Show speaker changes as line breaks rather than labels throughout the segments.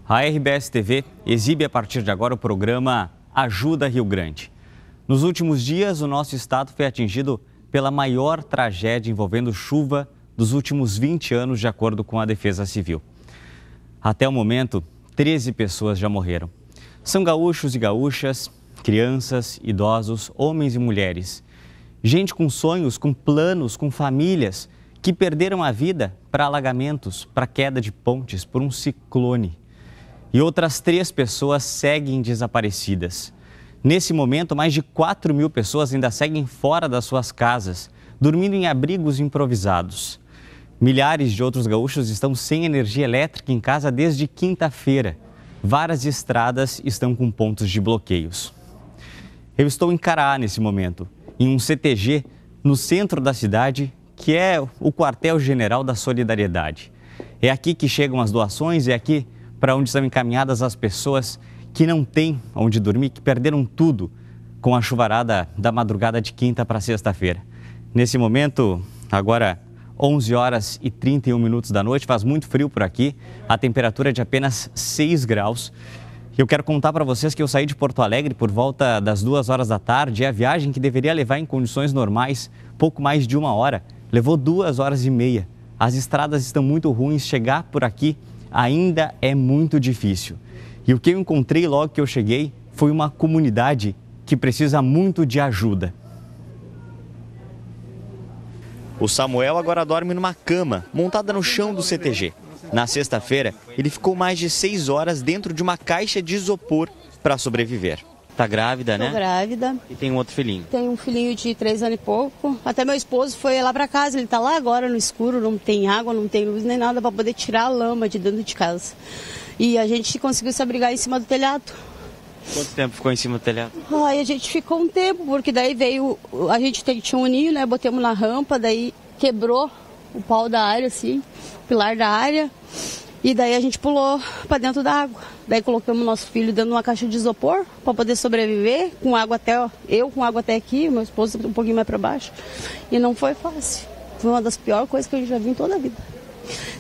A RBS TV exibe a partir de agora o programa Ajuda Rio Grande. Nos últimos dias, o nosso estado foi atingido pela maior tragédia envolvendo chuva dos últimos 20 anos, de acordo com a Defesa Civil. Até o momento, 13 pessoas já morreram. São gaúchos e gaúchas, crianças, idosos, homens e mulheres. Gente com sonhos, com planos, com famílias, que perderam a vida para alagamentos, para queda de pontes, por um ciclone. E outras 3 pessoas seguem desaparecidas. Nesse momento, mais de 4.000 pessoas ainda seguem fora das suas casas, dormindo em abrigos improvisados. Milhares de outros gaúchos estão sem energia elétrica em casa desde quinta-feira. Várias estradas estão com pontos de bloqueios. Eu estou em Caraá nesse momento, em um CTG no centro da cidade, que é o quartel-general da Solidariedade. É aqui que chegam as doações, é aqui para onde são encaminhadas as pessoas que não têm onde dormir, que perderam tudo com a chuvarada da madrugada de quinta para sexta-feira. Nesse momento, agora 11 horas e 31 minutos da noite, faz muito frio por aqui, a temperatura é de apenas 6 graus. Eu quero contar para vocês que eu saí de Porto Alegre por volta das 2 horas da tarde e a viagem que deveria levar em condições normais pouco mais de 1 hora, levou 2 horas e meia. As estradas estão muito ruins, chegar por aqui ainda é muito difícil. E o que eu encontrei logo que eu cheguei foi uma comunidade que precisa muito de ajuda. O Samuel agora dorme numa cama montada no chão do CTG. Na sexta-feira, ele ficou mais de 6 horas dentro de uma caixa de isopor para sobreviver. Tá grávida, né?
Tô grávida.
E tem um outro filhinho?
Tem um filhinho de 3 anos e pouco. Até meu esposo foi lá pra casa, ele tá lá agora no escuro, não tem água, não tem luz nem nada para poder tirar a lama de dentro de casa. E a gente conseguiu se abrigar em cima do telhado.
Quanto tempo ficou em cima do telhado?
Aí a gente ficou um tempo, porque daí veio, a gente tinha um ninho, né, botamos na rampa, daí quebrou o pau da área, assim, o pilar da área. E daí a gente pulou para dentro da água. Daí colocamos nosso filho dentro de uma caixa de isopor para poder sobreviver, com água até, eu com água até aqui, meu esposo um pouquinho mais para baixo. E não foi fácil. Foi uma das piores coisas que a gente já viu em toda a vida.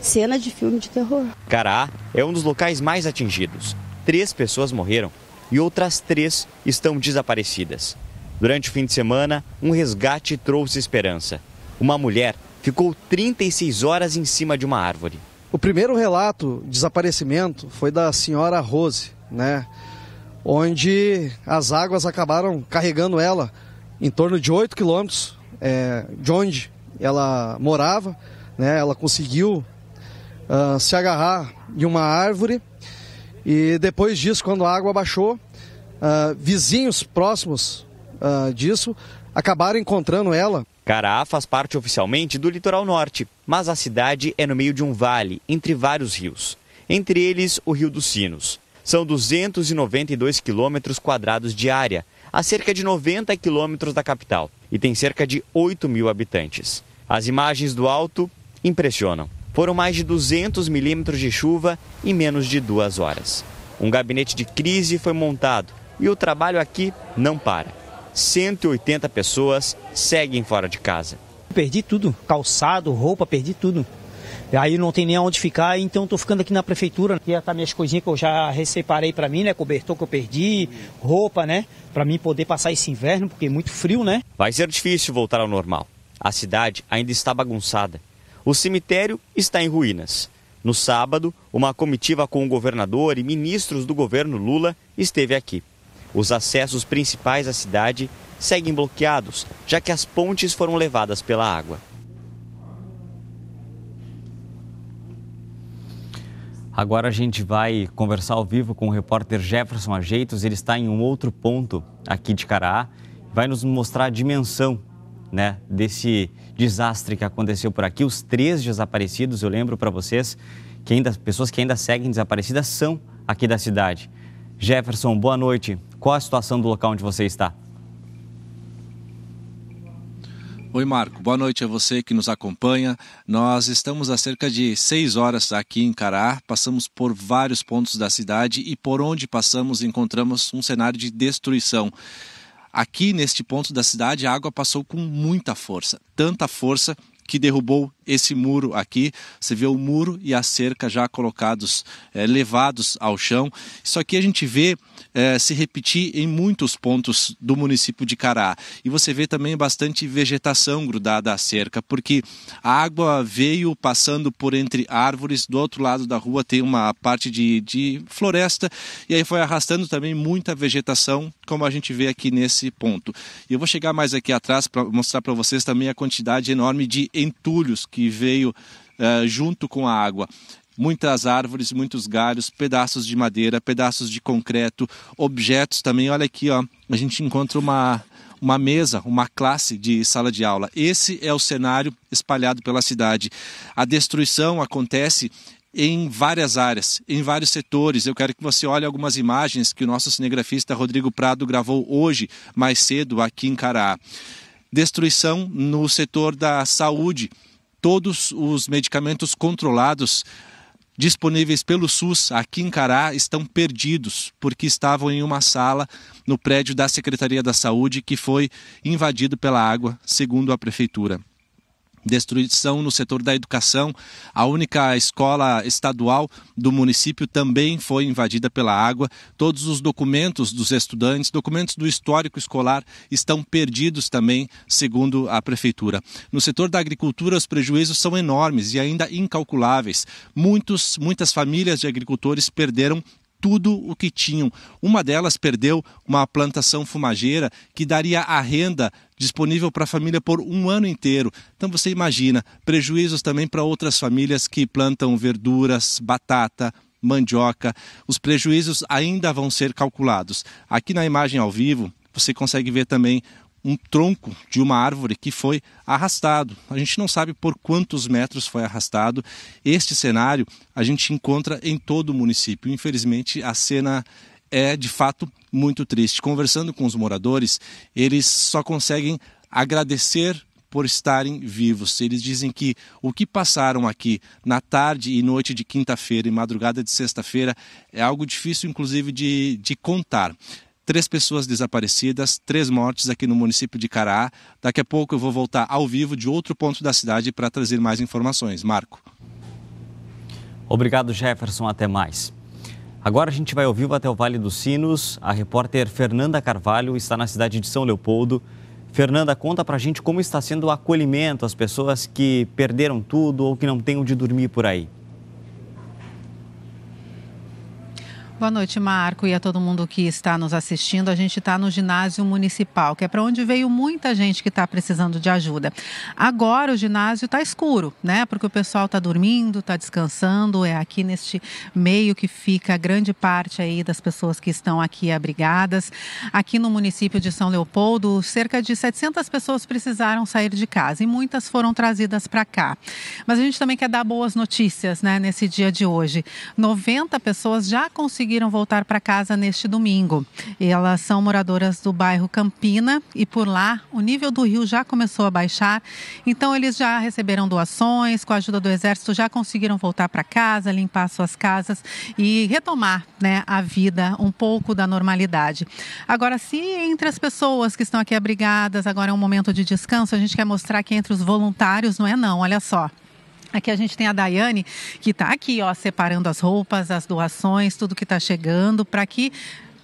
Cena de filme de terror.
Caraá é um dos locais mais atingidos. 3 pessoas morreram e outras 3 estão desaparecidas. Durante o fim de semana, um resgate trouxe esperança. Uma mulher ficou 36 horas em cima de uma árvore.
O primeiro relato de desaparecimento foi da senhora Rose, né? Onde as águas acabaram carregando ela em torno de 8 quilômetros de onde ela morava, né? Ela conseguiu se agarrar em uma árvore e depois disso, quando a água baixou, vizinhos próximos disso acabaram encontrando ela.
Caraá faz parte oficialmente do litoral norte, mas a cidade é no meio de um vale, entre vários rios. Entre eles, o Rio dos Sinos. São 292 quilômetros quadrados de área, a cerca de 90 quilômetros da capital, e tem cerca de 8.000 habitantes. As imagens do alto impressionam. Foram mais de 200 milímetros de chuva em menos de 2 horas. Um gabinete de crise foi montado e o trabalho aqui não para. 180 pessoas seguem fora de casa.
Perdi tudo, calçado, roupa, perdi tudo. Aí não tem nem onde ficar, então estou ficando aqui na prefeitura. Aqui tá minhas coisinhas que eu já separei para mim, né? Cobertor que eu perdi, roupa, né? Para mim poder passar esse inverno, porque é muito frio, né?
Vai ser difícil voltar ao normal. A cidade ainda está bagunçada. O cemitério está em ruínas. No sábado, uma comitiva com o governador e ministros do governo Lula esteve aqui. Os acessos principais à cidade seguem bloqueados, já que as pontes foram levadas pela água. Agora a gente vai conversar ao vivo com o repórter Jefferson Ajeitos. Ele está em um outro ponto aqui de Caraá. Vai nos mostrar a dimensão, né, desse desastre que aconteceu por aqui. Os 3 desaparecidos, eu lembro para vocês, que pessoas que ainda seguem desaparecidas são aqui da cidade. Jefferson, boa noite. Qual a situação do local onde você está?
Oi, Marco. Boa noite a você que nos acompanha. Nós estamos há cerca de 6 horas aqui em Caraá. Passamos por vários pontos da cidade e por onde passamos encontramos um cenário de destruição. Aqui neste ponto da cidade a água passou com muita força. Tanta força que derrubou esse muro aqui. Você vê o muro e a cerca já colocados, levados ao chão. Isso aqui a gente vê se repetir em muitos pontos do município de Caraá. E você vê também bastante vegetação grudada à cerca, porque a água veio passando por entre árvores. Do outro lado da rua tem uma parte de floresta, e aí foi arrastando também muita vegetação, como a gente vê aqui nesse ponto. E eu vou chegar mais aqui atrás para mostrar para vocês também a quantidade enorme de entulhos que veio junto com a água. Muitas árvores, muitos galhos, pedaços de madeira, pedaços de concreto, objetos também. Olha aqui, ó, a gente encontra uma mesa, uma classe de sala de aula. Esse é o cenário espalhado pela cidade. A destruição acontece em várias áreas, em vários setores. Eu quero que você olhe algumas imagens que o nosso cinegrafista Rodrigo Prado gravou hoje, mais cedo, aqui em Caraá. Destruição no setor da saúde. Todos os medicamentos controlados disponíveis pelo SUS aqui em Caraá estão perdidos, porque estavam em uma sala no prédio da Secretaria da Saúde que foi invadido pela água, segundo a Prefeitura. Destruição no setor da educação. A única escola estadual do município também foi invadida pela água. Todos os documentos dos estudantes, documentos do histórico escolar estão perdidos também, segundo a Prefeitura. No setor da agricultura, os prejuízos são enormes e ainda incalculáveis. Muitas famílias de agricultores perderam tudo o que tinham. Uma delas perdeu uma plantação fumageira que daria a renda disponível para a família por um ano inteiro. Então você imagina, prejuízos também para outras famílias que plantam verduras, batata, mandioca. Os prejuízos ainda vão ser calculados. Aqui na imagem ao vivo, você consegue ver também um tronco de uma árvore que foi arrastado. A gente não sabe por quantos metros foi arrastado. Este cenário a gente encontra em todo o município. Infelizmente, a cena é de fato muito triste. Conversando com os moradores, eles só conseguem agradecer por estarem vivos. Eles dizem que o que passaram aqui na tarde e noite de quinta-feira e madrugada de sexta-feira é algo difícil, inclusive, de contar. 3 pessoas desaparecidas, 3 mortes aqui no município de Caraá. Daqui a pouco eu vou voltar ao vivo de outro ponto da cidade para trazer mais informações. Marco.
Obrigado, Jefferson. Até mais. Agora a gente vai ao vivo até o Vale dos Sinos. A repórter Fernanda Carvalho está na cidade de São Leopoldo. Fernanda, conta pra gente como está sendo o acolhimento às pessoas que perderam tudo ou que não têm onde dormir por aí.
Boa noite, Marco, e a todo mundo que está nos assistindo. A gente está no ginásio municipal, que é para onde veio muita gente que está precisando de ajuda. Agora o ginásio está escuro, né? Porque o pessoal está dormindo, está descansando. É aqui neste meio que fica grande parte aí das pessoas que estão aqui abrigadas. Aqui no município de São Leopoldo, cerca de 700 pessoas precisaram sair de casa e muitas foram trazidas para cá. Mas a gente também quer dar boas notícias, né? Nesse dia de hoje. 90 pessoas já conseguiram voltar para casa neste domingo. Elas são moradoras do bairro Campina e por lá o nível do rio já começou a baixar. Então eles já receberam doações, com a ajuda do Exército já conseguiram voltar para casa, limpar suas casas e retomar, né, a vida, um pouco da normalidade. Agora, se entre as pessoas que estão aqui abrigadas, agora é um momento de descanso, a gente quer mostrar que entre os voluntários não é não, olha só. Aqui a gente tem a Daiane, que está aqui, ó, separando as roupas, as doações, tudo que está chegando, para que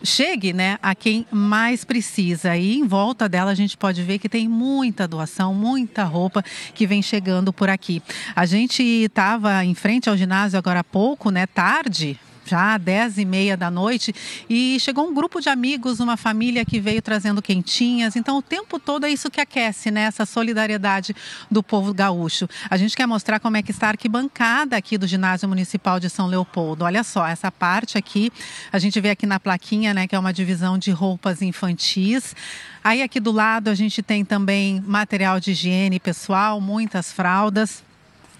chegue, né, a quem mais precisa. E em volta dela a gente pode ver que tem muita doação, muita roupa que vem chegando por aqui. A gente estava em frente ao ginásio agora há pouco, né, tarde, já 10h30 da noite, e chegou um grupo de amigos, uma família que veio trazendo quentinhas. Então o tempo todo é isso que aquece, né? Essa solidariedade do povo gaúcho. A gente quer mostrar como é que está a arquibancada aqui do Ginásio Municipal de São Leopoldo. Olha só, essa parte aqui, a gente vê aqui na plaquinha, né, que é uma divisão de roupas infantis. Aí aqui do lado a gente tem também material de higiene pessoal, muitas fraldas.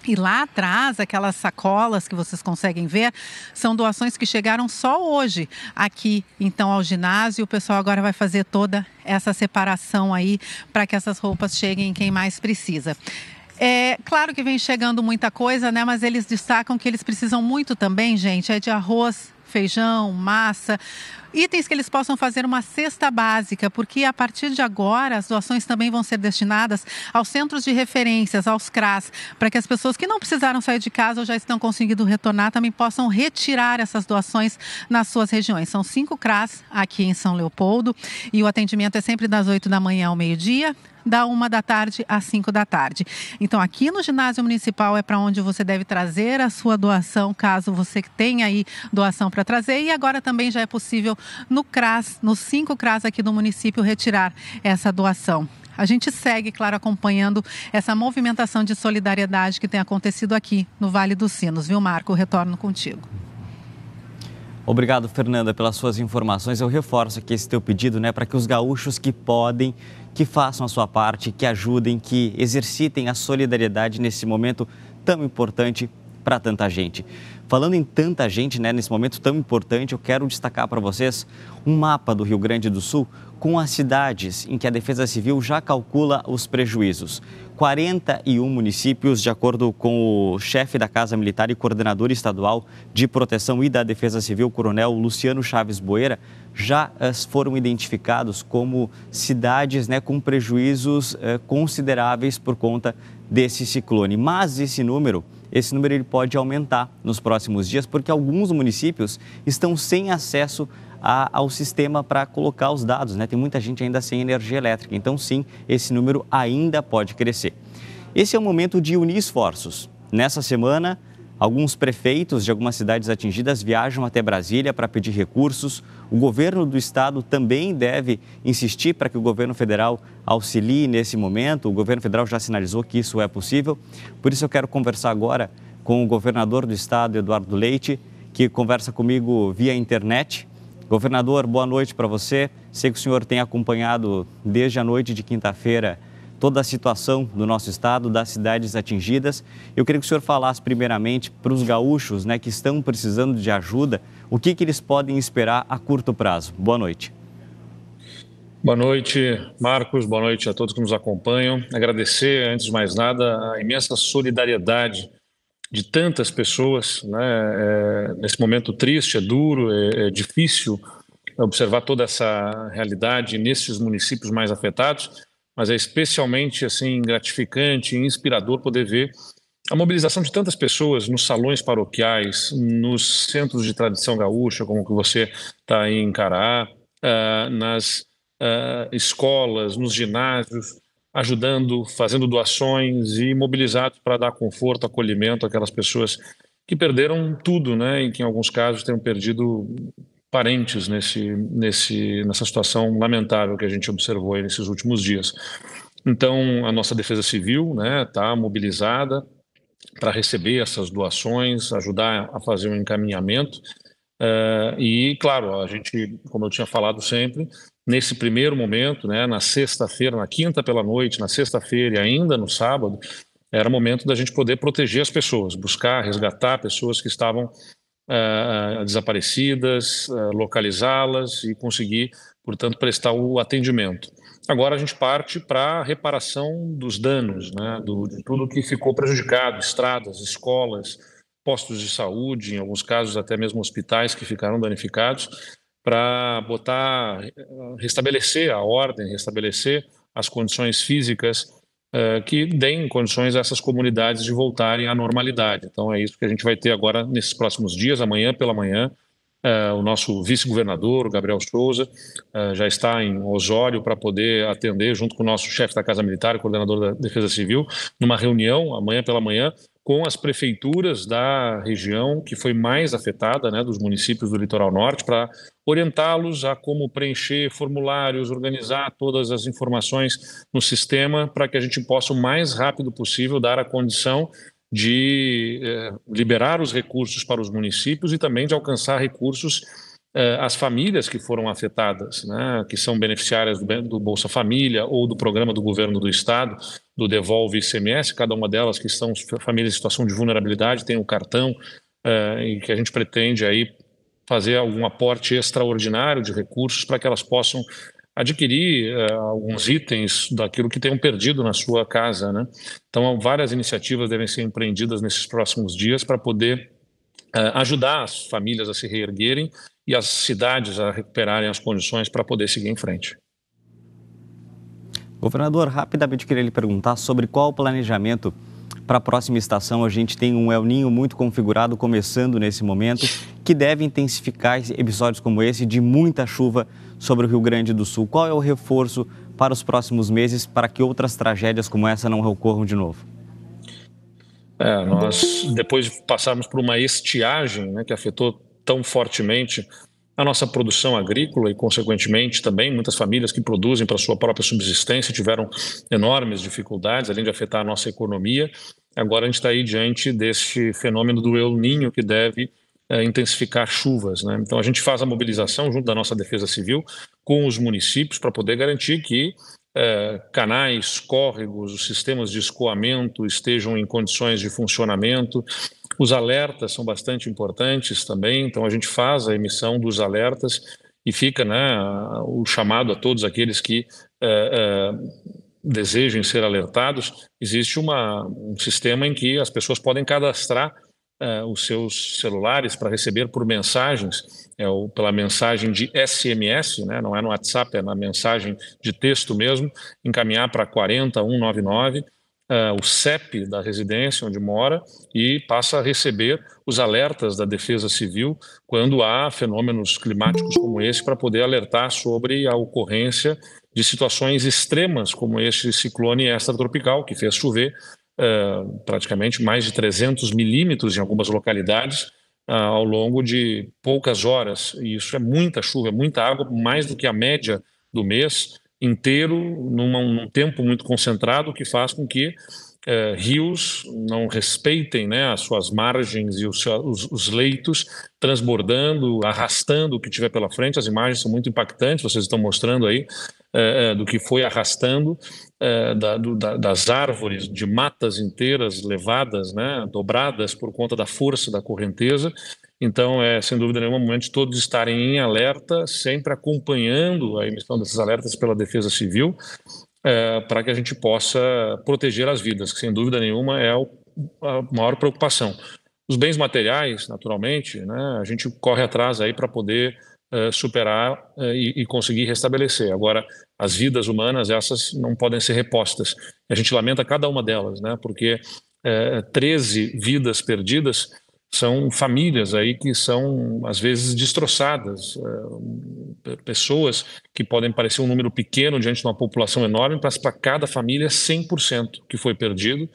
E lá atrás, aquelas sacolas que vocês conseguem ver, são doações que chegaram só hoje aqui, então, ao ginásio. O pessoal agora vai fazer toda essa separação aí para que essas roupas cheguem em quem mais precisa. É claro que vem chegando muita coisa, né? Mas eles destacam que eles precisam muito também, gente, é de arroz, feijão, massa. itens que eles possam fazer uma cesta básica, porque a partir de agora as doações também vão ser destinadas aos centros de referências, aos CRAS, para que as pessoas que não precisaram sair de casa ou já estão conseguindo retornar também possam retirar essas doações nas suas regiões. São 5 CRAS aqui em São Leopoldo e o atendimento é sempre das 8 da manhã ao meio-dia, da 1 da tarde às 5 da tarde. Então, aqui no ginásio municipal é para onde você deve trazer a sua doação, caso você tenha aí doação para trazer. E agora também já é possível no CRAS, nos 5 CRAS aqui do município, retirar essa doação. A gente segue, claro, acompanhando essa movimentação de solidariedade que tem acontecido aqui no Vale dos Sinos. Viu, Marco? Retorno contigo.
Obrigado, Fernanda, pelas suas informações. Eu reforço aqui esse teu pedido, para que os gaúchos que podem, que façam a sua parte, que ajudem, que exercitem a solidariedade nesse momento tão importante para tanta gente. Falando em tanta gente, nesse momento tão importante, eu quero destacar para vocês um mapa do Rio Grande do Sul com as cidades em que a Defesa Civil já calcula os prejuízos. 41 municípios, de acordo com o chefe da Casa Militar e coordenador estadual de Proteção e da Defesa Civil, Coronel Luciano Chaves Boeira, já foram identificados como cidades com prejuízos consideráveis por conta desse ciclone. Mas esse número ele pode aumentar nos próximos dias, porque alguns municípios estão sem acesso ao sistema para colocar os dados, Tem muita gente ainda sem energia elétrica, então sim, esse número ainda pode crescer. Esse é o momento de unir esforços. Nessa semana, alguns prefeitos de algumas cidades atingidas viajam até Brasília para pedir recursos. O governo do estado também deve insistir para que o governo federal auxilie nesse momento. O governo federal já sinalizou que isso é possível. Por isso eu quero conversar agora com o governador do estado, Eduardo Leite, que conversa comigo via internet. Governador, boa noite para você. Sei que o senhor tem acompanhado desde a noite de quinta-feira toda a situação do nosso estado, das cidades atingidas. Eu queria que o senhor falasse primeiramente para os gaúchos que estão precisando de ajuda, o que eles podem esperar a curto prazo. Boa noite.
Boa noite, Marcos. Boa noite a todos que nos acompanham. Agradecer, antes de mais nada, a imensa solidariedade de tantas pessoas, nesse momento triste, é duro, é difícil observar toda essa realidade nesses municípios mais afetados, mas é especialmente gratificante e inspirador poder ver a mobilização de tantas pessoas nos salões paroquiais, nos centros de tradição gaúcha, como que você está aí em Cará, nas escolas, nos ginásios, ajudando, fazendo doações e mobilizados para dar conforto, acolhimento àquelas pessoas que perderam tudo, e que em alguns casos tenham perdido parentes nessa situação lamentável que a gente observou aí nesses últimos dias. Então, a nossa Defesa Civil está mobilizada para receber essas doações, ajudar a fazer um encaminhamento. E, claro, a gente, como eu tinha falado sempre, nesse primeiro momento, na sexta-feira, na quinta pela noite, na sexta-feira e ainda no sábado, era momento da gente poder proteger as pessoas, buscar, resgatar pessoas que estavam desaparecidas, localizá-las e conseguir, portanto, prestar o atendimento. Agora a gente parte para a reparação dos danos, de tudo que ficou prejudicado, estradas, escolas, postos de saúde, em alguns casos até mesmo hospitais que ficaram danificados, para restabelecer a ordem, restabelecer as condições físicas que deem condições a essas comunidades de voltarem à normalidade. Então é isso que a gente vai ter agora nesses próximos dias, amanhã pela manhã. O nosso vice-governador, Gabriel Souza, já está em Osório para poder atender, junto com o nosso chefe da Casa Militar e coordenador da Defesa Civil, numa reunião amanhã pela manhã com as prefeituras da região que foi mais afetada, dos municípios do Litoral Norte, para orientá-los a como preencher formulários, organizar todas as informações no sistema para que a gente possa o mais rápido possível dar a condição de liberar os recursos para os municípios e também de alcançar recursos às famílias que foram afetadas, que são beneficiárias do Bolsa Família ou do programa do governo do estado, do Devolve ICMS. Cada uma delas que são famílias em situação de vulnerabilidade tem um cartão e que a gente pretende aí fazer algum aporte extraordinário de recursos para que elas possam adquirir alguns itens daquilo que tenham perdido na sua casa, Então, várias iniciativas devem ser empreendidas nesses próximos dias para poder ajudar as famílias a se reerguerem e as cidades a recuperarem as condições para poder seguir em frente.
Governador, rapidamente queria lhe perguntar sobre qual o planejamento para a próxima estação. A gente tem um El Niño muito configurado começando nesse momento, que deve intensificar episódios como esse de muita chuva sobre o Rio Grande do Sul. Qual é o reforço para os próximos meses para que outras tragédias como essa não ocorram de novo?
Nós, depois de passarmos por uma estiagem, né, que afetou tão fortemente a nossa produção agrícola e, consequentemente, também muitas famílias que produzem para sua própria subsistência tiveram enormes dificuldades, além de afetar a nossa economia. Agora a gente está aí diante deste fenômeno do El Niño, que deve intensificar chuvas, né? Então a gente faz a mobilização junto da nossa Defesa Civil com os municípios para poder garantir que canais, córregos, os sistemas de escoamento estejam em condições de funcionamento. Os alertas são bastante importantes também, então a gente faz a emissão dos alertas e fica, né, o chamado a todos aqueles que desejem ser alertados. Existe um sistema em que as pessoas podem cadastrar os seus celulares para receber por mensagens, pela mensagem de SMS, né? Não é no WhatsApp, é na mensagem de texto mesmo, encaminhar para 40199, o CEP da residência onde mora, e passa a receber os alertas da Defesa Civil quando há fenômenos climáticos como esse, para poder alertar sobre a ocorrência de situações extremas como este ciclone extratropical que fez chover praticamente mais de 300 milímetros em algumas localidades ao longo de poucas horas. E isso é muita chuva, é muita água, mais do que a média do mês inteiro, num tempo muito concentrado, que faz com que rios não respeitem, né, as suas margens e os leitos, transbordando, arrastando o que tiver pela frente. As imagens são muito impactantes, vocês estão mostrando aí do que foi arrastando, das árvores, de matas inteiras levadas, né, dobradas por conta da força da correnteza. Então, sem dúvida nenhuma, o momento de todos estarem em alerta, sempre acompanhando a emissão desses alertas pela Defesa Civil, para que a gente possa proteger as vidas, que sem dúvida nenhuma é a maior preocupação. Os bens materiais, naturalmente, né, a gente corre atrás aí para poder superar e conseguir restabelecer. Agora, as vidas humanas, essas não podem ser repostas. A gente lamenta cada uma delas, né, porque 13 vidas perdidas são famílias aí que são, às vezes, destroçadas. Pessoas que podem parecer um número pequeno diante de uma população enorme, mas para cada família 100% que foi perdido.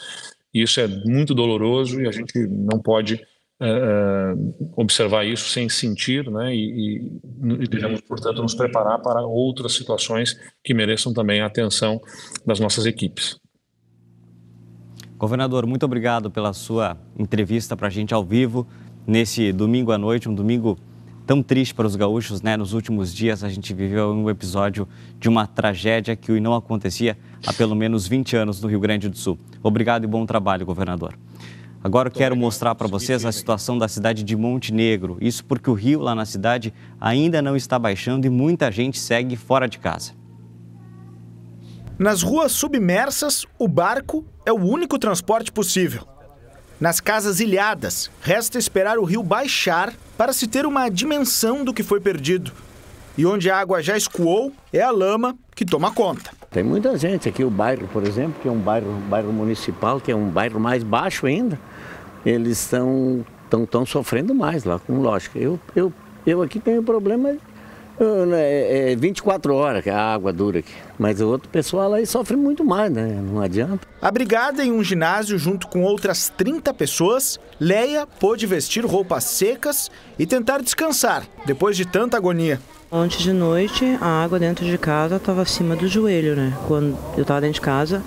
E isso é muito doloroso e a gente não pode observar isso sem sentir, né? E devemos, portanto, nos preparar para outras situações que mereçam também a atenção das nossas equipes.
Governador, muito obrigado pela sua entrevista para a gente ao vivo nesse domingo à noite, um domingo tão triste para os gaúchos, né? Nos últimos dias a gente viveu um episódio de uma tragédia que não acontecia há pelo menos 20 anos no Rio Grande do Sul. Obrigado e bom trabalho, governador. Agora eu quero mostrar para vocês a situação da cidade de Montenegro. Isso porque o rio lá na cidade ainda não está baixando e muita gente segue fora de casa.
Nas ruas submersas, o barco é o único transporte possível. Nas casas ilhadas, resta esperar o rio baixar para se ter uma dimensão do que foi perdido. E onde a água já escoou, é a lama que toma conta.
Tem muita gente aqui, o bairro, por exemplo, que é um bairro municipal, que é um bairro mais baixo ainda, eles estão sofrendo mais lá, com lógica. Eu aqui tenho problema, 24 horas que a água dura aqui, mas o outro pessoal aí sofre muito mais, né? Não adianta.
Abrigada em um ginásio junto com outras 30 pessoas, Leia pôde vestir roupas secas e tentar descansar depois de tanta agonia.
Ontem de noite, a água dentro de casa estava acima do joelho, né? Quando eu estava dentro de casa,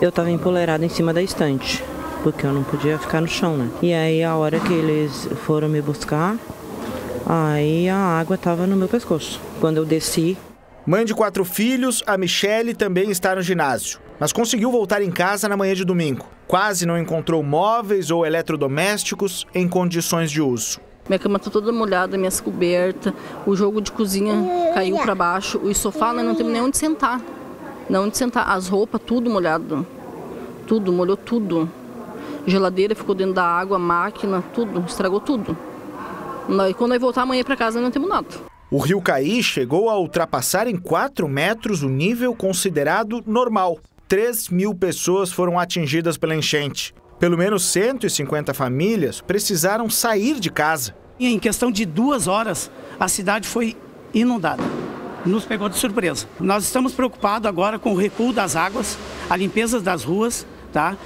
eu estava empoleirada em cima da estante, porque eu não podia ficar no chão, né? E aí, a hora que eles foram me buscar, aí a água estava no meu pescoço. Quando eu desci...
Mãe de 4 filhos, a Michele também está no ginásio, mas conseguiu voltar em casa na manhã de domingo. Quase não encontrou móveis ou eletrodomésticos em condições de uso.
Minha cama está toda molhada, minhas cobertas, o jogo de cozinha caiu para baixo, o sofá não tem nem onde sentar. Não onde sentar, as roupas tudo molhado, tudo, molhou tudo. Geladeira ficou dentro da água, máquina, tudo, estragou tudo. Quando nós voltar amanhã para casa, não temos nada.
O rio Caí chegou a ultrapassar em 4 metros o nível considerado normal. 3.000 pessoas foram atingidas pela enchente. Pelo menos 150 famílias precisaram sair de casa.
E em questão de 2 horas, a cidade foi inundada. Nos pegou de surpresa. Nós estamos preocupados agora com o recuo das águas, a limpeza das ruas, tá?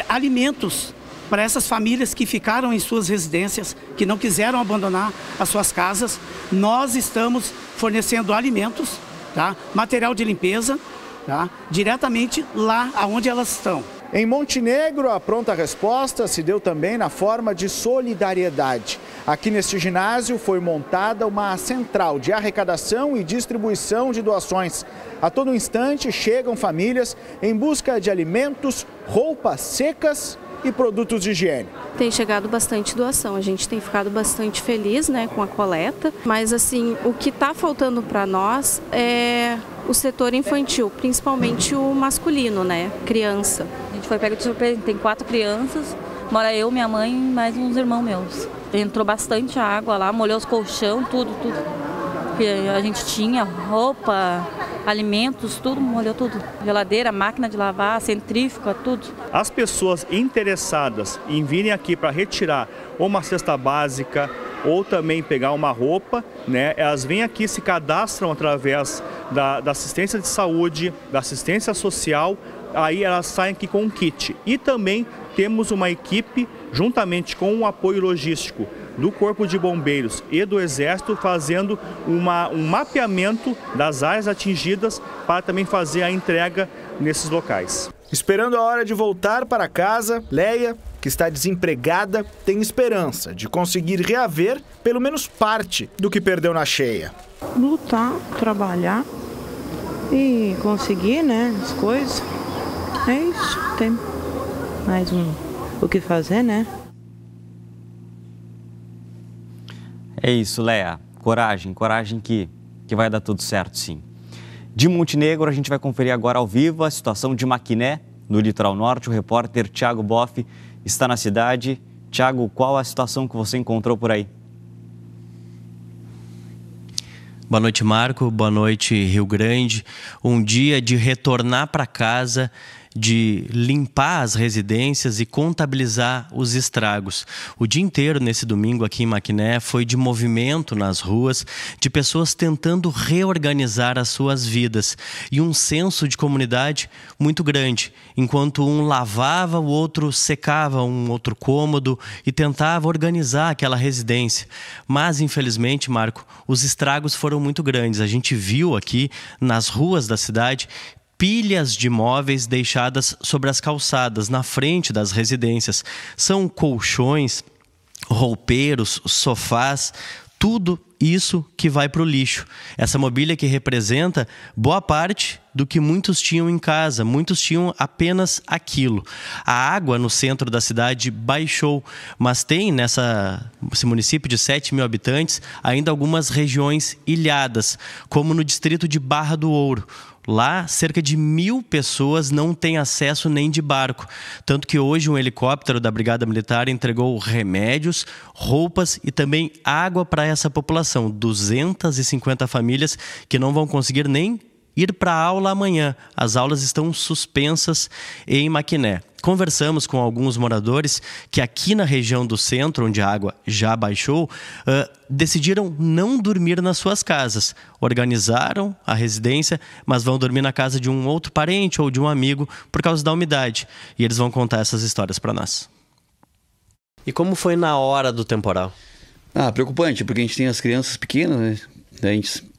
Alimentos para essas famílias que ficaram em suas residências, que não quiseram abandonar as suas casas. Nós estamos fornecendo alimentos, tá? Material de limpeza, tá? Diretamente lá onde elas estão.
Em Montenegro, a pronta resposta se deu também na forma de solidariedade. Aqui neste ginásio foi montada uma central de arrecadação e distribuição de doações. A todo instante chegam famílias em busca de alimentos, roupas secas e produtos de higiene.
Tem chegado bastante doação, a gente tem ficado bastante feliz, né, com a coleta, mas assim, o que está faltando para nós é o setor infantil, principalmente o masculino, né, criança.
A gente foi pego de surpresa, tem 4 crianças, mora eu, minha mãe e mais uns irmãos meus. Entrou bastante água lá, molhou os colchão, tudo. A gente tinha roupa, alimentos, tudo, molhou tudo. Geladeira, máquina de lavar, centrífuga, tudo.
As pessoas interessadas em virem aqui para retirar uma cesta básica ou também pegar uma roupa, né, elas vêm aqui, se cadastram através da assistência de saúde, da assistência social, aí elas saem aqui com um kit. E também temos uma equipe, juntamente com o apoio logístico do Corpo de Bombeiros e do Exército, fazendo um mapeamento das áreas atingidas para também fazer a entrega nesses locais.
Esperando a hora de voltar para casa, Leia, que está desempregada, tem esperança de conseguir reaver pelo menos parte do que perdeu na cheia.
Lutar, trabalhar e conseguir, né, as coisas. É isso, tem mais o que fazer, né?
É isso, Leia. Coragem que vai dar tudo certo, sim. De Montenegro, a gente vai conferir agora ao vivo a situação de Maquiné, no litoral norte. O repórter Thiago Boff está na cidade. Thiago, qual a situação que você encontrou por aí?
Boa noite, Marco. Boa noite, Rio Grande. Um dia de retornar para casa, de limpar as residências e contabilizar os estragos. O dia inteiro nesse domingo aqui em Maquiné foi de movimento nas ruas, de pessoas tentando reorganizar as suas vidas e um senso de comunidade muito grande. Enquanto um lavava, o outro secava um outro cômodo e tentava organizar aquela residência. Mas, infelizmente, Marco, os estragos foram muito grandes. A gente viu aqui nas ruas da cidade pilhas de móveis deixadas sobre as calçadas, na frente das residências. São colchões, roupeiros, sofás, tudo isso que vai para o lixo. Essa mobília que representa boa parte do que muitos tinham em casa, muitos tinham apenas aquilo. A água no centro da cidade baixou, mas tem nesse município de 7 mil habitantes ainda algumas regiões ilhadas, como no distrito de Barra do Ouro. Lá, cerca de 1.000 pessoas não têm acesso nem de barco. Tanto que hoje um helicóptero da Brigada Militar entregou remédios, roupas e também água para essa população. 250 famílias que não vão conseguir nem ir para a aula amanhã. As aulas estão suspensas em Maquiné. Conversamos com alguns moradores que aqui na região do centro, onde a água já baixou, decidiram não dormir nas suas casas. Organizaram a residência, mas vão dormir na casa de um outro parente ou de um amigo por causa da umidade. E eles vão contar essas histórias para nós. E como foi na hora do temporal?
Preocupante, porque a gente tem as crianças pequenas, né? A gente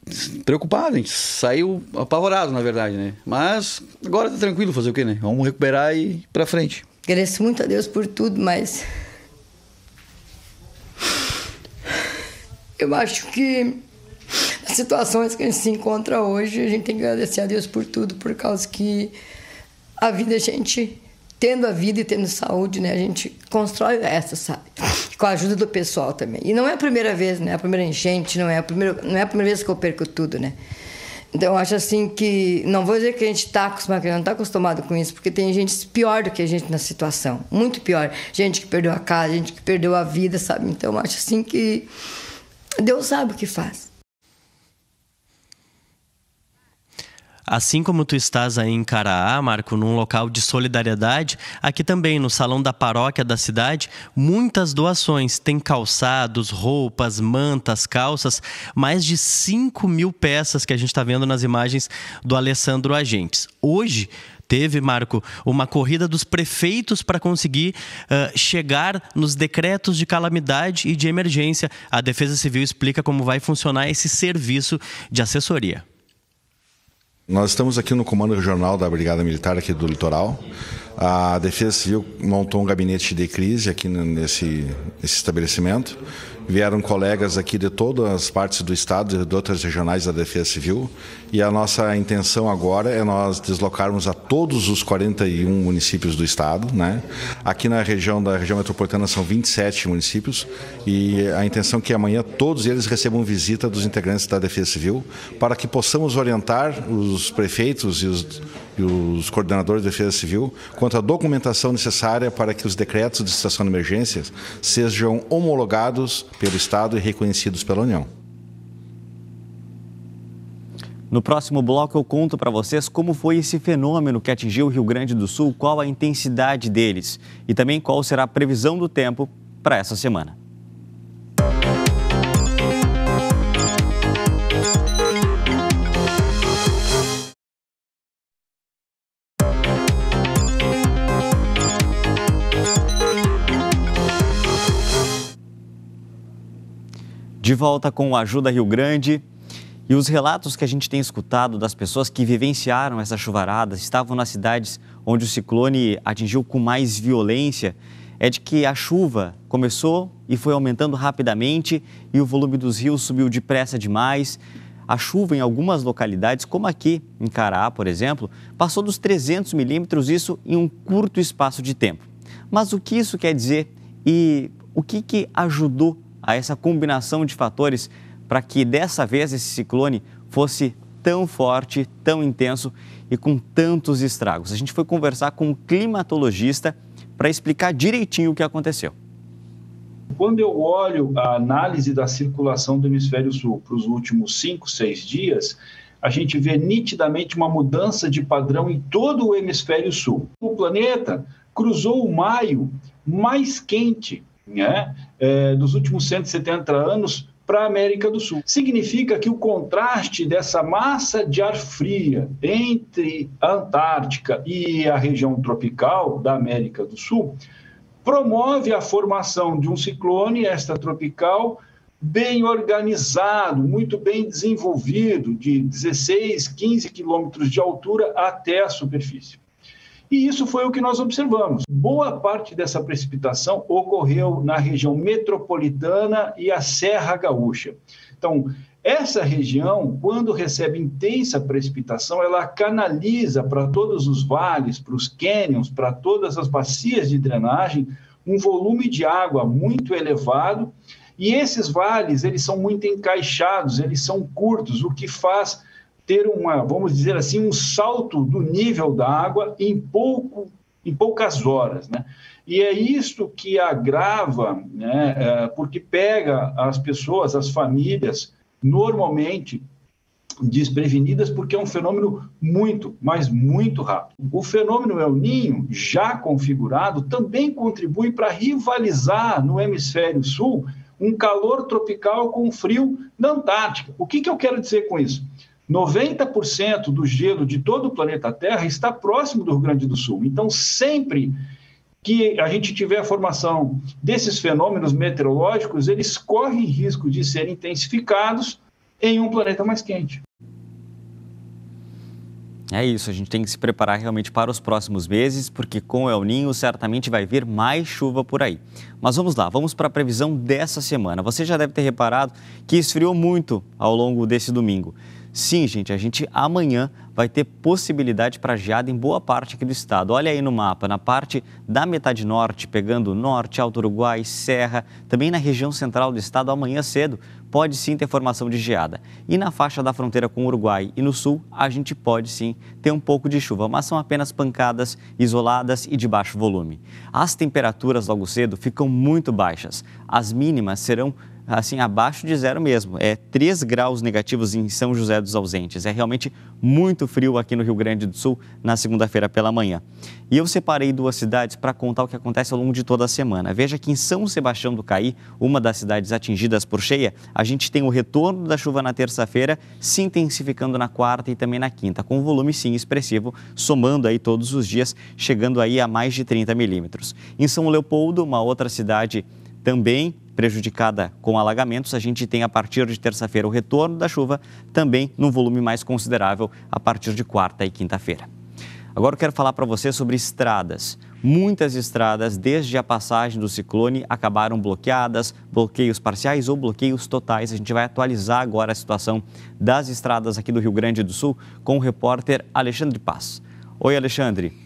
preocupado, a gente saiu apavorado, na verdade, né? Mas agora tá tranquilo, fazer o quê, né? Vamos recuperar e ir pra frente.
Agradeço muito a Deus por tudo, mas eu acho que as situações que a gente se encontra hoje, a gente tem que agradecer a Deus por tudo, por causa que a vida, a gente tendo a vida e tendo saúde, né? A gente constrói essa, sabe? Com a ajuda do pessoal também. E não é a primeira vez, né? A primeira enchente, não é a primeira vez que eu perco tudo, né? Então, eu acho assim que... Não vou dizer que a gente está acostumado, que a gente não está acostumado com isso, porque tem gente pior do que a gente na situação. Muito pior. Gente que perdeu a casa, gente que perdeu a vida, sabe? Então, eu acho assim que Deus sabe o que faz.
Assim como tu estás aí em Caraá, Marco, num local de solidariedade, aqui também no salão da paróquia da cidade, muitas doações. Tem calçados, roupas, mantas, calças, mais de 5.000 peças que a gente está vendo nas imagens do Alessandro Agentes. Hoje teve, Marco, uma corrida dos prefeitos para conseguir chegar nos decretos de calamidade e de emergência. A Defesa Civil explica como vai funcionar esse serviço de assessoria.
Nós estamos aqui no Comando Regional da Brigada Militar aqui do Litoral. A Defesa Civil montou um gabinete de crise aqui nesse estabelecimento. Vieram colegas aqui de todas as partes do estado e de outras regionais da Defesa Civil. E a nossa intenção agora é nós deslocarmos a todos os 41 municípios do estado, né? Aqui da região metropolitana são 27 municípios e a intenção é que amanhã todos eles recebam visita dos integrantes da Defesa Civil para que possamos orientar os prefeitos e os coordenadores de Defesa Civil quanto à documentação necessária para que os decretos de situação de emergência sejam homologados pelo Estado e reconhecidos pela União.
No próximo bloco eu conto para vocês como foi esse fenômeno que atingiu o Rio Grande do Sul, qual a intensidade deles e também qual será a previsão do tempo para essa semana. De volta com o Ajuda Rio Grande e os relatos que a gente tem escutado das pessoas que vivenciaram essa chuvarada, estavam nas cidades onde o ciclone atingiu com mais violência, é de que a chuva começou e foi aumentando rapidamente e o volume dos rios subiu depressa demais. A chuva em algumas localidades, como aqui em Caraá, por exemplo, passou dos 300 milímetros, isso em um curto espaço de tempo. Mas o que isso quer dizer e o que ajudou a essa combinação de fatores para que dessa vez esse ciclone fosse tão forte, tão intenso e com tantos estragos? A gente foi conversar com um climatologista para explicar direitinho o que aconteceu.
Quando eu olho a análise da circulação do hemisfério sul para os últimos 5, 6 dias, a gente vê nitidamente uma mudança de padrão em todo o hemisfério sul. O planeta cruzou o maio mais quente, né, dos últimos 170 anos para a América do Sul. Significa que o contraste dessa massa de ar fria entre a Antártica e a região tropical da América do Sul promove a formação de um ciclone extratropical bem organizado, muito bem desenvolvido, de 16, 15 quilômetros de altura até a superfície. E isso foi o que nós observamos. Boa parte dessa precipitação ocorreu na região metropolitana e a Serra Gaúcha. Então, essa região, quando recebe intensa precipitação, ela canaliza para todos os vales, para os cânions, para todas as bacias de drenagem, um volume de água muito elevado. E esses vales, eles são muito encaixados, eles são curtos, o que faz ter vamos dizer assim, um salto do nível da água em poucas horas, né? E é isto que agrava, né, porque pega as pessoas, as famílias, normalmente desprevenidas, porque é um fenômeno muito, mas muito rápido. O fenômeno El Niño, já configurado, também contribui para rivalizar no hemisfério sul um calor tropical com frio na Antártica. O que eu quero dizer com isso? 90% do gelo de todo o planeta Terra está próximo do Rio Grande do Sul. Então, sempre que a gente tiver a formação desses fenômenos meteorológicos, eles correm risco de serem intensificados em um planeta mais quente.
É isso, a gente tem que se preparar realmente para os próximos meses, porque com o El Niño certamente vai vir mais chuva por aí. Mas vamos lá, vamos para a previsão dessa semana. Você já deve ter reparado que esfriou muito ao longo desse domingo. Sim, gente, a gente amanhã vai ter possibilidade para geada em boa parte aqui do estado. Olha aí no mapa, na parte da metade norte, pegando norte, Alto Uruguai, Serra, também na região central do estado, amanhã cedo, pode sim ter formação de geada. E na faixa da fronteira com o Uruguai e no sul, a gente pode sim ter um pouco de chuva, mas são apenas pancadas isoladas e de baixo volume. As temperaturas logo cedo ficam muito baixas. As mínimas serão assim, abaixo de zero mesmo. É 3 graus negativos em São José dos Ausentes. É realmente muito frio aqui no Rio Grande do Sul na segunda-feira pela manhã. E eu separei 2 cidades para contar o que acontece ao longo de toda a semana. Veja que em São Sebastião do Caí, uma das cidades atingidas por cheia, a gente tem o retorno da chuva na terça-feira, se intensificando na quarta e também na quinta, com um volume sim expressivo, somando aí todos os dias, chegando aí a mais de 30 milímetros. Em São Leopoldo, uma outra cidade também prejudicada com alagamentos, a gente tem a partir de terça-feira o retorno da chuva, também num volume mais considerável a partir de quarta e quinta-feira. Agora eu quero falar para você sobre estradas. Muitas estradas, desde a passagem do ciclone, acabaram bloqueadas, bloqueios parciais ou bloqueios totais. A gente vai atualizar agora a situação das estradas aqui do Rio Grande do Sul com o repórter Alexandre Paz. Oi, Alexandre.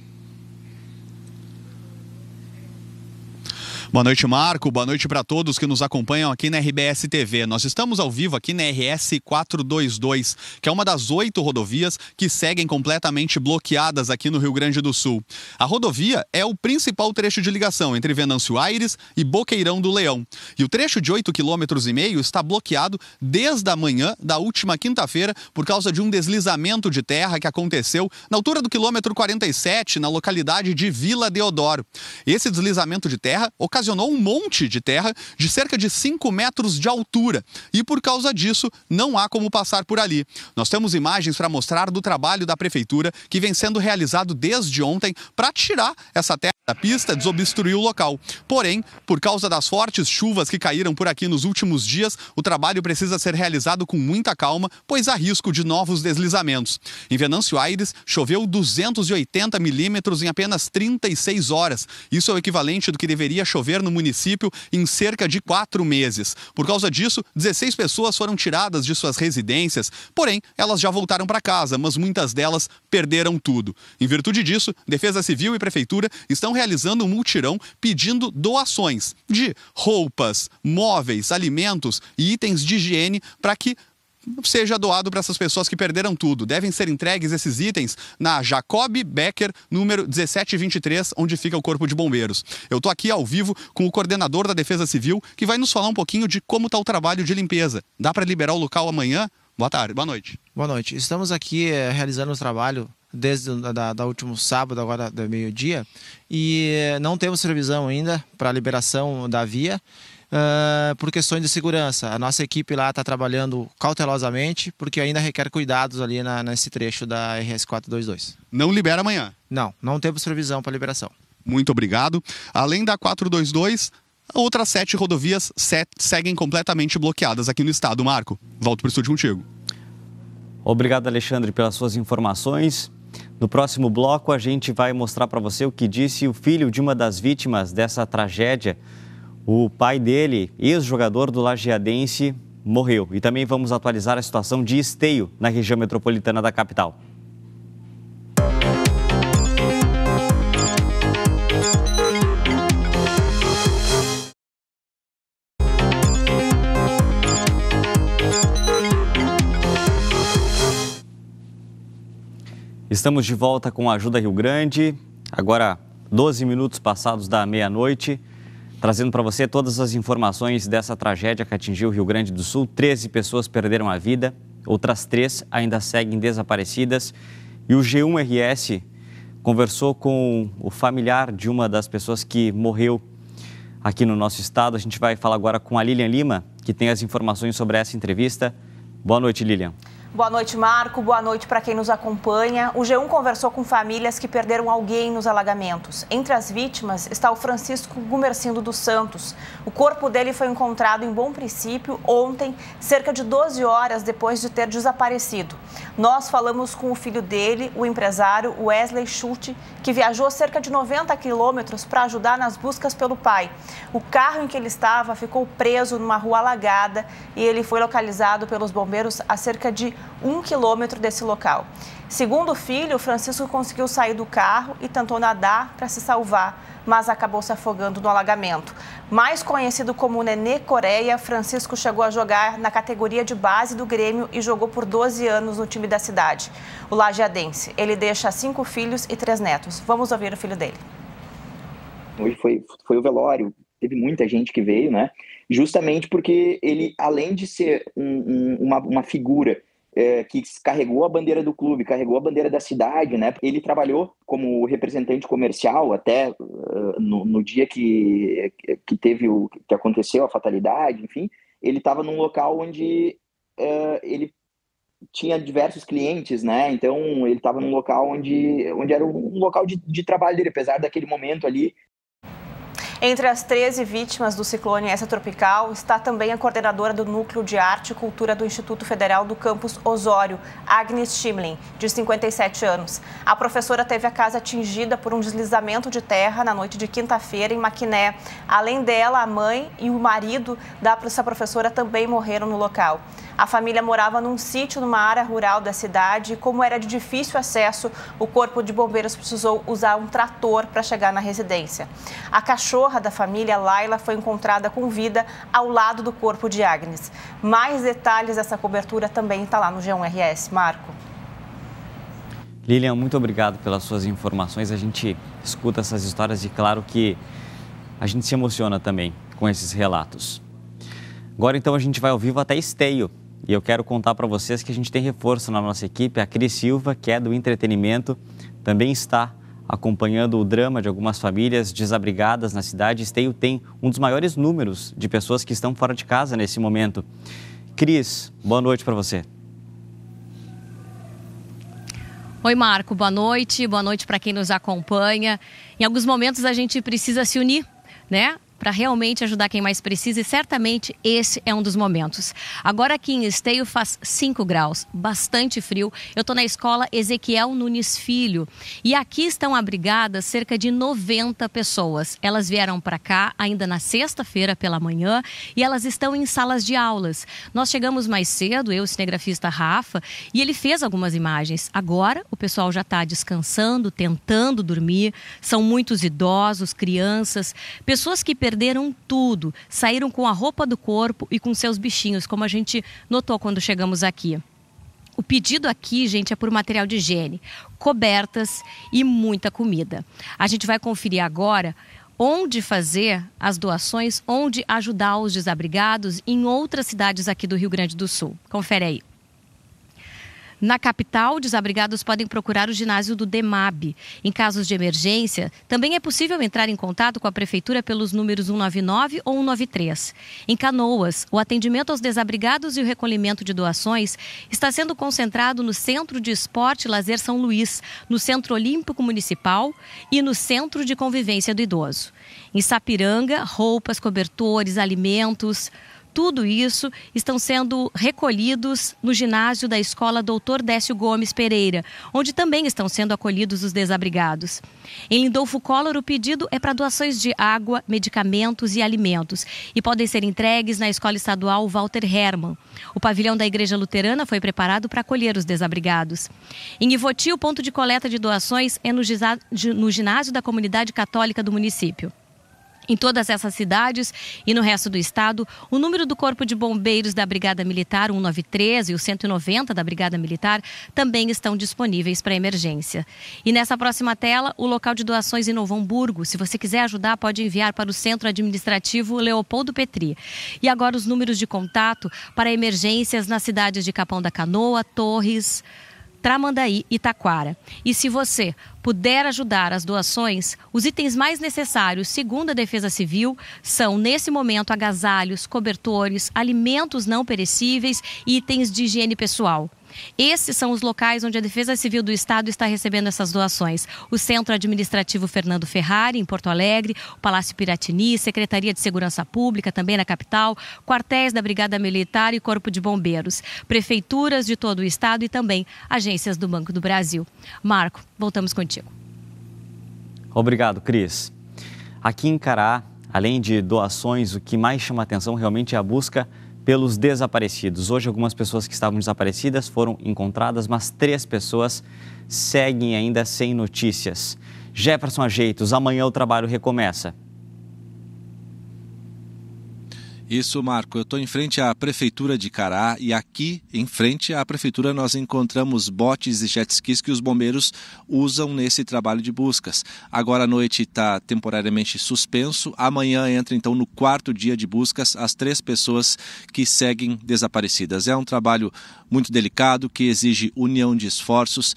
Boa noite, Marco. Boa noite para todos que nos acompanham aqui na RBS TV. Nós estamos ao vivo aqui na RS 422, que é uma das 8 rodovias que seguem completamente bloqueadas aqui no Rio Grande do Sul. A rodovia é o principal trecho de ligação entre Venâncio Aires e Boqueirão do Leão. E o trecho de 8,5 km está bloqueado desde a manhã da última quinta-feira por causa de um deslizamento de terra que aconteceu na altura do quilômetro 47, na localidade de Vila Deodoro. Esse deslizamento de terra ocasionou um monte de terra de cerca de 5 metros de altura e por causa disso não há como passar por ali. Nós temos imagens para mostrar do trabalho da prefeitura que vem sendo realizado desde ontem para tirar essa terra da pista, desobstruir o local. Porém, por causa das fortes chuvas que caíram por aqui nos últimos dias, o trabalho precisa ser realizado com muita calma, pois há risco de novos deslizamentos. Em Venâncio Aires, choveu 280 milímetros em apenas 36 horas. Isso é o equivalente do que deveria chover no município em cerca de 4 meses. Por causa disso, 16 pessoas foram tiradas de suas residências, porém, elas já voltaram para casa, mas muitas delas perderam tudo. Em virtude disso, Defesa Civil e Prefeitura estão realizando um mutirão pedindo doações de roupas, móveis, alimentos e itens de higiene para que seja doado para essas pessoas que perderam tudo. Devem ser entregues esses itens na Jacob Becker, número 1723, onde fica o Corpo de Bombeiros. Eu estou aqui ao vivo com o coordenador da Defesa Civil, que vai nos falar um pouquinho de como está o trabalho de limpeza. Dá para liberar o local amanhã? Boa tarde, boa noite.
Boa noite. Estamos aqui realizando o trabalho desde da último sábado, agora do meio-dia, e não temos previsão ainda para a liberação da via, por questões de segurança. A nossa equipe lá está trabalhando cautelosamente, porque ainda requer cuidados ali nesse trecho da RS 422.
Não libera amanhã?
Não temos previsão para liberação.
Muito obrigado. Além da 422, outras 7 rodovias seguem completamente bloqueadas aqui no estado. Marco, volto para o estúdio contigo.
Obrigado, Alexandre, pelas suas informações. No próximo bloco, a gente vai mostrar para você o que disse o filho de uma das vítimas dessa tragédia. O pai dele, ex-jogador do Lajeadense, morreu. E também vamos atualizar a situação de Esteio, na região metropolitana da capital. Estamos de volta com a Ajuda Rio Grande, agora 12 minutos passados da meia-noite, trazendo para você todas as informações dessa tragédia que atingiu o Rio Grande do Sul. 13 pessoas perderam a vida, outras 3 ainda seguem desaparecidas. E o G1RS conversou com o familiar de uma das pessoas que morreu aqui no nosso estado. A gente vai falar agora com a Lilian Lima, que tem as informações sobre essa entrevista. Boa noite, Lilian.
Boa noite, Marco. Boa noite para quem nos acompanha. O G1 conversou com famílias que perderam alguém nos alagamentos. Entre as vítimas está o Francisco Gumercindo dos Santos. O corpo dele foi encontrado em Bom Princípio ontem, cerca de 12 horas depois de ter desaparecido. Nós falamos com o filho dele, o empresário Wesley Schulte, que viajou cerca de 90 quilômetros para ajudar nas buscas pelo pai. O carro em que ele estava ficou preso numa rua alagada e ele foi localizado pelos bombeiros a cerca de 1 quilômetro desse local. Segundo o filho, Francisco conseguiu sair do carro e tentou nadar para se salvar, mas acabou se afogando no alagamento. Mais conhecido como Nenê Coreia, Francisco chegou a jogar na categoria de base do Grêmio e jogou por 12 anos no time da cidade, o lajeadense. Ele deixa 5 filhos e 3 netos. Vamos ouvir o filho dele.
Hoje foi o velório, teve muita gente que veio, né? Justamente porque ele, além de ser uma figura que carregou a bandeira do clube, carregou a bandeira da cidade, né? Ele trabalhou como representante comercial até no dia que aconteceu a fatalidade, enfim. Ele estava num local onde ele tinha diversos clientes, né? Então ele estava num local onde era um local de trabalho dele, apesar daquele momento ali.
Entre as 13 vítimas do ciclone extratropical está também a coordenadora do Núcleo de Arte e Cultura do Instituto Federal do Campus Osório, Agnes Schimlin, de 57 anos. A professora teve a casa atingida por um deslizamento de terra na noite de quinta-feira em Maquiné. Além dela, a mãe e o marido dessa professora também morreram no local. A família morava num sítio numa área rural da cidade e, como era de difícil acesso, o Corpo de Bombeiros precisou usar um trator para chegar na residência. A cachorra da família, Laila, foi encontrada com vida ao lado do corpo de Agnes. Mais detalhes dessa cobertura também está lá no G1 RS. Marco.
Lilian, muito obrigado pelas suas informações. A gente escuta essas histórias e claro que a gente se emociona também com esses relatos. Agora então a gente vai ao vivo até Esteio. E eu quero contar para vocês que a gente tem reforço na nossa equipe. A Cris Silva, que é do entretenimento, também está acompanhando o drama de algumas famílias desabrigadas na cidade. Esteio tem um dos maiores números de pessoas que estão fora de casa nesse momento. Cris, boa noite para você.
Oi, Marco, boa noite para quem nos acompanha. Em alguns momentos a gente precisa se unir, né? Para realmente ajudar quem mais precisa e certamente esse é um dos momentos. Agora aqui em Esteio faz 5 graus, bastante frio. Eu estou na escola Ezequiel Nunes Filho e aqui estão abrigadas cerca de 90 pessoas. Elas vieram para cá ainda na sexta-feira pela manhã e elas estão em salas de aulas. Nós chegamos mais cedo, eu, o cinegrafista Rafa, e ele fez algumas imagens. Agora o pessoal já está descansando, tentando dormir. São muitos idosos, crianças, pessoas que perderam tudo, saíram com a roupa do corpo e com seus bichinhos, como a gente notou quando chegamos aqui. O pedido aqui, gente, é por material de higiene, cobertas e muita comida. A gente vai conferir agora onde fazer as doações, onde ajudar os desabrigados em outras cidades aqui do Rio Grande do Sul. Confere aí. Na capital, desabrigados podem procurar o ginásio do DEMAB. Em casos de emergência, também é possível entrar em contato com a Prefeitura pelos números 199 ou 193. Em Canoas, o atendimento aos desabrigados e o recolhimento de doações está sendo concentrado no Centro de Esporte e Lazer São Luís, no Centro Olímpico Municipal e no Centro de Convivência do Idoso. Em Sapiranga, roupas, cobertores, alimentos... Tudo isso estão sendo recolhidos no ginásio da Escola Dr. Décio Gomes Pereira, onde também estão sendo acolhidos os desabrigados. Em Lindolfo Collor, o pedido é para doações de água, medicamentos e alimentos e podem ser entregues na Escola Estadual Walter Hermann. O pavilhão da Igreja Luterana foi preparado para acolher os desabrigados. Em Ivoti, o ponto de coleta de doações é no ginásio da Comunidade Católica do município. Em todas essas cidades e no resto do estado, o número do Corpo de Bombeiros da Brigada Militar 193 e o 190 da Brigada Militar também estão disponíveis para emergência. E nessa próxima tela, o local de doações em Novo Hamburgo. Se você quiser ajudar, pode enviar para o Centro Administrativo Leopoldo Petri. E agora os números de contato para emergências nas cidades de Capão da Canoa, Torres, Tramandaí e Taquara. E se você puder ajudar as doações, os itens mais necessários, segundo a Defesa Civil, são, nesse momento, agasalhos, cobertores, alimentos não perecíveis e itens de higiene pessoal. Esses são os locais onde a Defesa Civil do Estado está recebendo essas doações. O Centro Administrativo Fernando Ferrari, em Porto Alegre, o Palácio Piratini, Secretaria de Segurança Pública, também na capital, quartéis da Brigada Militar e Corpo de Bombeiros, prefeituras de todo o Estado e também agências do Banco do Brasil. Marco, voltamos contigo.
Obrigado, Cris. Aqui em Cará, além de doações, o que mais chama atenção realmente é a busca pelos desaparecidos. Hoje, algumas pessoas que estavam desaparecidas foram encontradas, mas 3 pessoas seguem ainda sem notícias. Jefferson Ajeitos, amanhã o trabalho recomeça.
Isso, Marco. Eu estou em frente à Prefeitura de Cará e aqui em frente à Prefeitura nós encontramos botes e jet skis que os bombeiros usam nesse trabalho de buscas. Agora à noite está temporariamente suspenso. Amanhã entra então no 4º dia de buscas as 3 pessoas que seguem desaparecidas. É um trabalho muito delicado que exige união de esforços.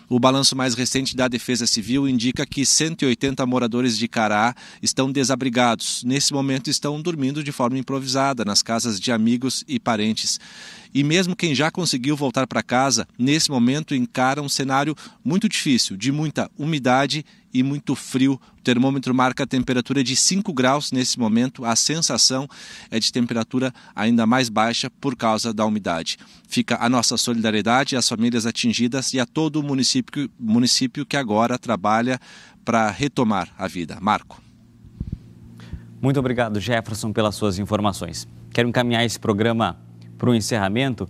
O balanço mais recente da Defesa Civil indica que 180 moradores de Cará estão desabrigados. Nesse momento estão dormindo de forma improvisada nas casas de amigos e parentes. E mesmo quem já conseguiu voltar para casa, nesse momento encara um cenário muito difícil, de muita umidade e muito frio. O termômetro marca a temperatura de 5 graus nesse momento. A sensação é de temperatura ainda mais baixa por causa da umidade. Fica a nossa solidariedade às famílias atingidas e a todo o município que agora trabalha para retomar a vida. Marco.
Muito obrigado, Jefferson, pelas suas informações. Quero encaminhar esse programa para o encerramento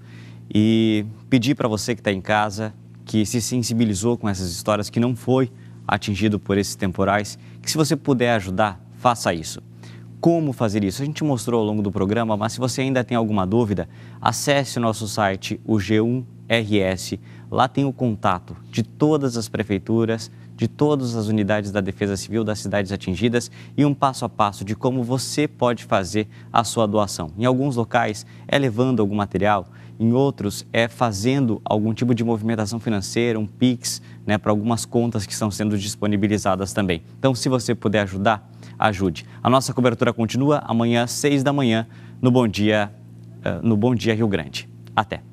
e pedir para você que está em casa, que se sensibilizou com essas histórias, que não foi atingido por esses temporais, que se você puder ajudar, faça isso. Como fazer isso? A gente mostrou ao longo do programa, mas se você ainda tem alguma dúvida, acesse o nosso site, o G1RS. Lá tem o contato de todas as prefeituras, de todas as unidades da Defesa Civil das cidades atingidas e um passo a passo de como você pode fazer a sua doação. Em alguns locais é levando algum material, em outros é fazendo algum tipo de movimentação financeira, um Pix, para algumas contas que estão sendo disponibilizadas também. Então, se você puder ajudar, ajude. A nossa cobertura continua amanhã às 6 da manhã no Bom Dia Rio Grande. Até!